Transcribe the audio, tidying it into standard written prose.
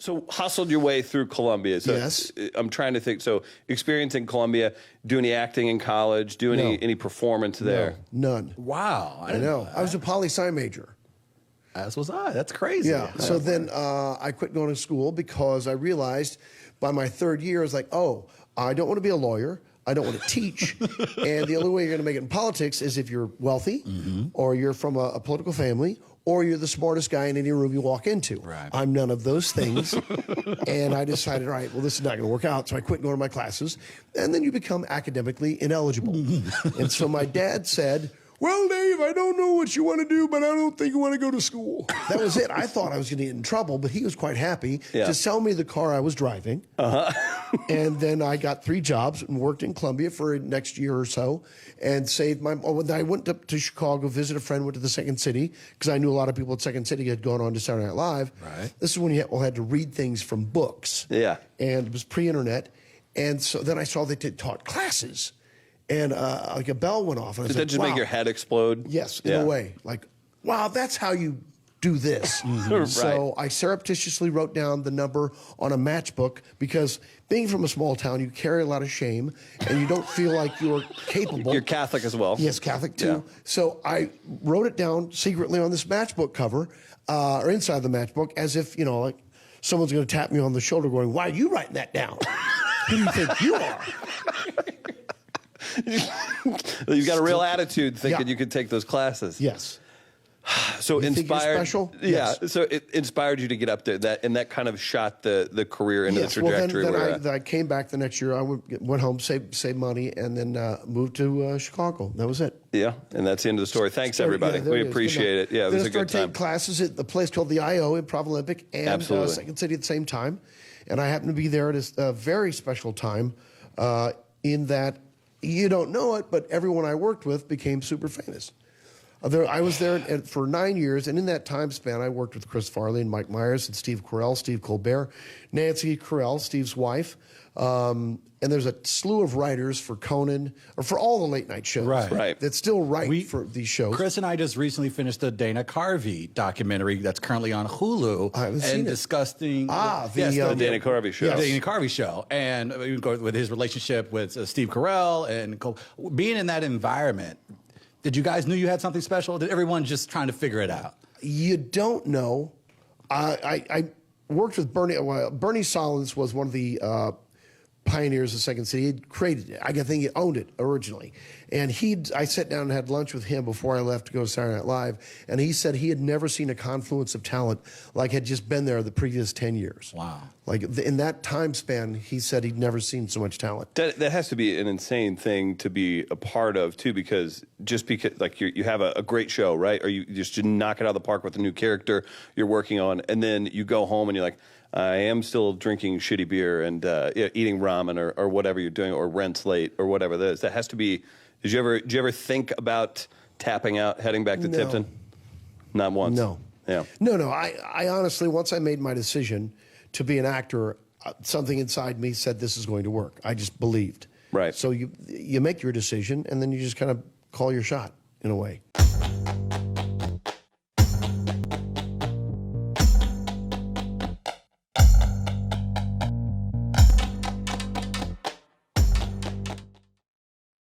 So hustled your way through Columbia. So Yes. I'm trying to think. So experience in Columbia, do any acting in college, do any performance there? No, none. Wow. I know. I was a poli-sci major. As was I. That's crazy. Yeah. So then I quit going to school because I realized by my third year, I was like, oh, I don't want to be a lawyer. I don't want to teach. And the only way you're going to make it in politics is if you're wealthy or you're from a political family or you're the smartest guy in any room you walk into. Right. I'm none of those things. And I decided, all right, well, this is not going to work out. So I quit going to my classes. And then you become academically ineligible. And so my dad said, well, Dave, I don't know what you want to do, but I don't think you want to go to school. That was it. I thought I was going to get in trouble, but he was quite happy to sell me the car I was driving. And then I got 3 jobs and worked in Columbia for the next year or so and saved my... Oh, when I went up to Chicago, visit a friend, went to the Second City, because I knew a lot of people at Second City had gone on to Saturday Night Live. Right. This is when you had to read things from books. Yeah. And it was pre-internet. And so then I saw they taught classes. And like a bell went off. And I was Did that like, just make your head explode? Yes, in a way. Like, wow, that's how you do this. So I surreptitiously wrote down the number on a matchbook because being from a small town, you carry a lot of shame and you don't feel like you're capable. You're Catholic as well. Yes, Catholic too. Yeah. So I wrote it down secretly on this matchbook cover or inside the matchbook as if, you know, like someone's going to tap me on the shoulder going, why are you writing that down? Who do you think you are? You've got a real attitude thinking you could take those classes. Yes. So you inspired. Think you're special? Yeah. Yes. So it inspired you to get up there. That kind of shot the career into the trajectory. Well, then I came back the next year. I went home, saved money, and then moved to Chicago. That was it. Yeah, and that's the end of the story. Thanks, everybody. Yeah, we appreciate it. Yeah, it was a good time. Taking classes at the place called the I.O. Improv Olympic and Second City at the same time. And I happened to be there at a very special time in that you don't know it, but everyone I worked with became super famous. I was there for 9 years, and in that time span, I worked with Chris Farley and Mike Myers and Steve Carell, Steve Colbert, Nancy Carell, Steve's wife, and there's a slew of writers for Conan, or for all the late-night shows that still write for these shows. Chris and I just recently finished the Dana-Carvey documentary that's currently on Hulu. I haven't seen it. Discussing the Dana-Carvey show. Yes. The Dana-Carvey show. And we go with his relationship with Steve Carell and being in that environment. Did you guys knew you had something special? Did everyone just trying to figure it out? You don't know. I worked with Byrne. Bernie Solins was one of the pioneers of Second City. He created it. I think he owned it originally. And I sat down and had lunch with him before I left to go to Saturday Night Live. And he said he had never seen a confluence of talent like had just been there the previous 10 years. Wow. Like in that time span, he said he'd never seen so much talent. That has to be an insane thing to be a part of, too, because like you have a great show, right? Or you just knock it out of the park with a new character you're working on, and then you go home and you're like, I am still drinking shitty beer and eating ramen or whatever you're doing, or rent's late or whatever that is. That has to be. Did you ever think about tapping out, heading back to Tipton? Not once. No. Yeah. No. I honestly, once I made my decision to be an actor, something inside me said this is going to work. I just believed. Right. So you make your decision, and then you just kind of call your shot in a way.